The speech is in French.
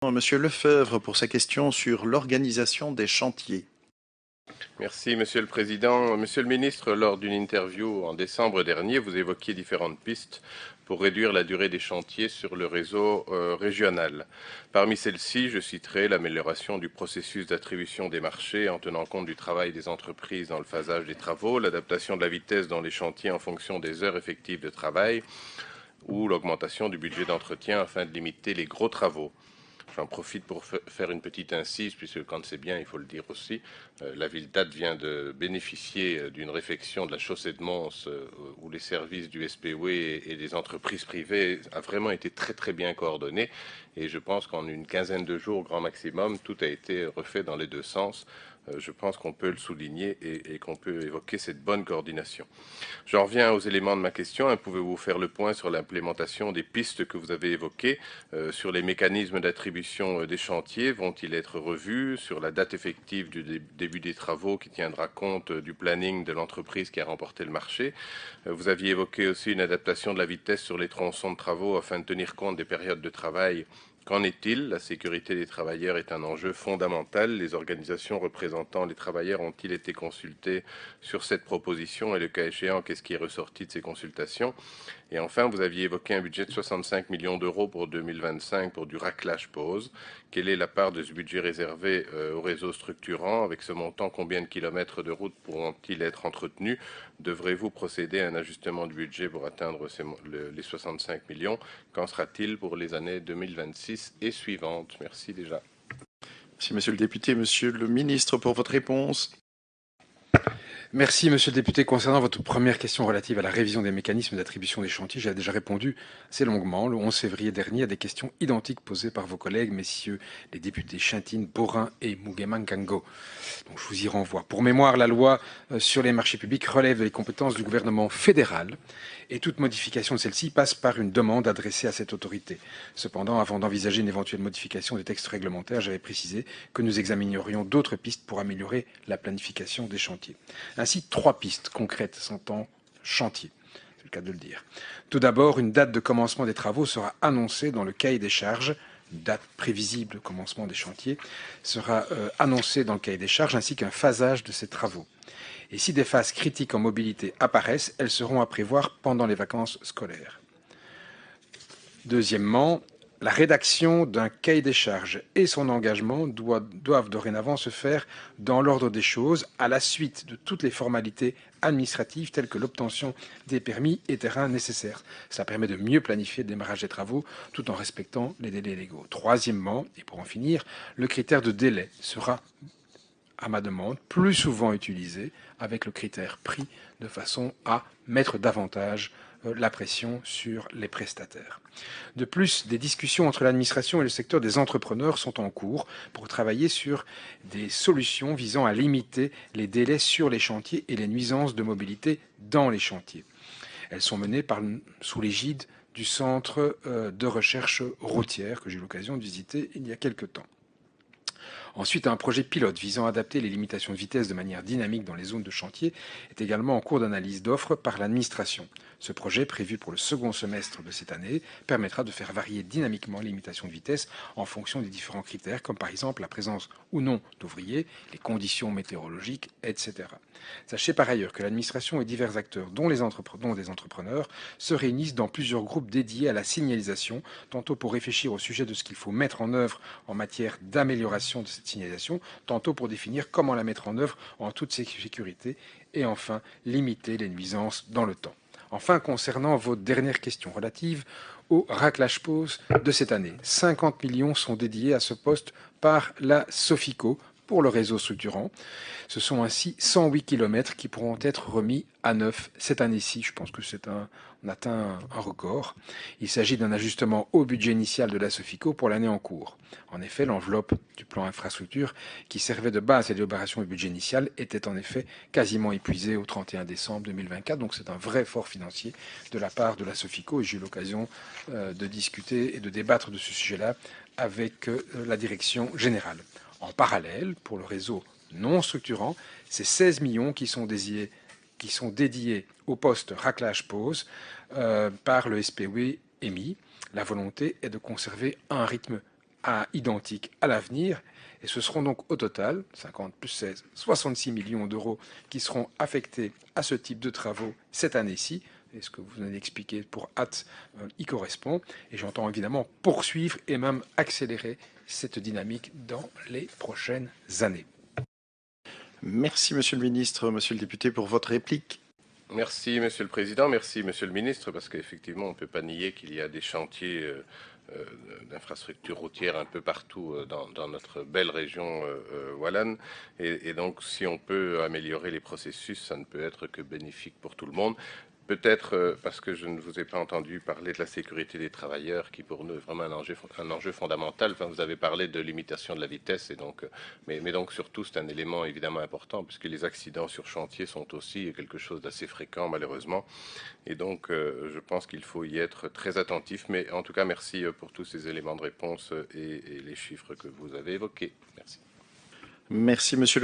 Monsieur Lefebvre pour sa question sur l'organisation des chantiers. Merci, Monsieur le Président. Monsieur le Ministre, lors d'une interview en décembre dernier, vous évoquiez différentes pistes pour réduire la durée des chantiers sur le réseau régional. Parmi celles-ci, je citerai l'amélioration du processus d'attribution des marchés en tenant compte du travail des entreprises dans le phasage des travaux, l'adaptation de la vitesse dans les chantiers en fonction des heures effectives de travail ou l'augmentation du budget d'entretien afin de limiter les gros travaux. J'en profite pour faire une petite incise, puisque quand c'est bien, il faut le dire aussi. La ville d'Ath vient de bénéficier d'une réfection de la chaussée de Mons, où les services du SPW et des entreprises privées ont vraiment été très très bien coordonnés. Et je pense qu'en une quinzaine de jours, grand maximum, tout a été refait dans les deux sens. Je pense qu'on peut le souligner et qu'on peut évoquer cette bonne coordination. J'en reviens aux éléments de ma question. Pouvez-vous faire le point sur l'implémentation des pistes que vous avez évoquées, sur les mécanismes d'attribution des chantiers? Vont-ils être revus? Sur la date effective du début des travaux qui tiendra compte du planning de l'entreprise qui a remporté le marché? Vous aviez évoqué aussi une adaptation de la vitesse sur les tronçons de travaux afin de tenir compte des périodes de travail. Qu'en est-il? La sécurité des travailleurs est un enjeu fondamental. Les organisations représentant les travailleurs ont-ils été consultées sur cette proposition et le cas échéant, qu'est-ce qui est ressorti de ces consultations? Et enfin, vous aviez évoqué un budget de 65 millions d'euros pour 2025 pour du raclage pause. Quelle est la part de ce budget réservé au réseau structurant? Avec ce montant, combien de kilomètres de route pourront-ils être entretenus? Devrez-vous procéder à un ajustement du budget pour atteindre les 65 millions? Qu'en sera-t-il pour les années 2026 et suivantes? Merci déjà. Merci, monsieur le député. Monsieur le ministre, pour votre réponse. Merci, monsieur le député. Concernant votre première question relative à la révision des mécanismes d'attribution des chantiers, j'ai déjà répondu assez longuement le 11 février dernier à des questions identiques posées par vos collègues, messieurs les députés Chintine, Borin et Mugemangango. Donc je vous y renvoie. Pour mémoire, la loi sur les marchés publics relève des compétences du gouvernement fédéral et toute modification de celle-ci passe par une demande adressée à cette autorité. Cependant, avant d'envisager une éventuelle modification des textes réglementaires, j'avais précisé que nous examinerions d'autres pistes pour améliorer la planification des chantiers. Ainsi, 3 pistes concrètes sont en chantier. C'est le cas de le dire. Tout d'abord, une date de commencement des travaux sera annoncée dans le cahier des charges. Une date prévisible de commencement des chantiers sera annoncée dans le cahier des charges, ainsi qu'un phasage de ces travaux. Et si des phases critiques en mobilité apparaissent, elles seront à prévoir pendant les vacances scolaires. Deuxièmement, la rédaction d'un cahier des charges et son engagement doivent dorénavant se faire dans l'ordre des choses, à la suite de toutes les formalités administratives telles que l'obtention des permis et terrains nécessaires. Ça permet de mieux planifier le démarrage des travaux tout en respectant les délais légaux. Troisièmement, et pour en finir, le critère de délai sera, à ma demande, plus souvent utilisé avec le critère prix de façon à mettre davantage la pression sur les prestataires. De plus, des discussions entre l'administration et le secteur des entrepreneurs sont en cours pour travailler sur des solutions visant à limiter les délais sur les chantiers et les nuisances de mobilité dans les chantiers. Elles sont menées sous l'égide du Centre de recherche routière que j'ai eu l'occasion de visiter il y a quelque temps. Ensuite, un projet pilote visant à adapter les limitations de vitesse de manière dynamique dans les zones de chantier est également en cours d'analyse d'offres par l'administration. Ce projet, prévu pour le second semestre de cette année, permettra de faire varier dynamiquement les limitations de vitesse en fonction des différents critères, comme par exemple la présence ou non d'ouvriers, les conditions météorologiques, etc. Sachez par ailleurs que l'administration et divers acteurs, dont des entrepreneurs, se réunissent dans plusieurs groupes dédiés à la signalisation, tantôt pour réfléchir au sujet de ce qu'il faut mettre en œuvre en matière d'amélioration de cette signalisation, tantôt pour définir comment la mettre en œuvre en toute sécurité, et enfin limiter les nuisances dans le temps. Enfin, concernant vos dernières questions relatives au raclage pause de cette année, 50 millions sont dédiés à ce poste par la Sofico pour le réseau structurant. Ce sont ainsi 108 km qui pourront être remis à neuf cette année-ci. Je pense que on atteint un record. Il s'agit d'un ajustement au budget initial de la Sofico pour l'année en cours. En effet, l'enveloppe du plan infrastructure qui servait de base à l'élaboration du budget initial était en effet quasiment épuisée au 31 décembre 2024. Donc c'est un vrai effort financier de la part de la Sofico et j'ai eu l'occasion de discuter et de débattre de ce sujet-là avec la direction générale. En parallèle, pour le réseau non structurant, c'est 16 millions qui sont dédiés au poste raclage pause par le SPW EMI. La volonté est de conserver un rythme identiques à l'avenir. Et ce seront donc au total, 50 plus 16, 66 millions d'euros qui seront affectés à ce type de travaux cette année-ci. Et ce que vous venez d'expliquer pour hâte y correspond. Et j'entends évidemment poursuivre et même accélérer cette dynamique dans les prochaines années. Merci, monsieur le ministre, monsieur le député, pour votre réplique. Merci, Monsieur le Président. Merci, Monsieur le Ministre, parce qu'effectivement, on ne peut pas nier qu'il y a des chantiers d'infrastructures routières un peu partout dans notre belle région wallonne. Et donc, si on peut améliorer les processus, ça ne peut être que bénéfique pour tout le monde. Peut-être parce que je ne vous ai pas entendu parler de la sécurité des travailleurs, qui pour nous est vraiment un enjeu fondamental. Enfin, vous avez parlé de limitation de la vitesse, et donc, mais donc surtout c'est un élément évidemment important, puisque les accidents sur chantier sont aussi quelque chose d'assez fréquent malheureusement. Et donc je pense qu'il faut y être très attentif. Mais en tout cas, merci pour tous ces éléments de réponse et les chiffres que vous avez évoqués. Merci. Merci, monsieur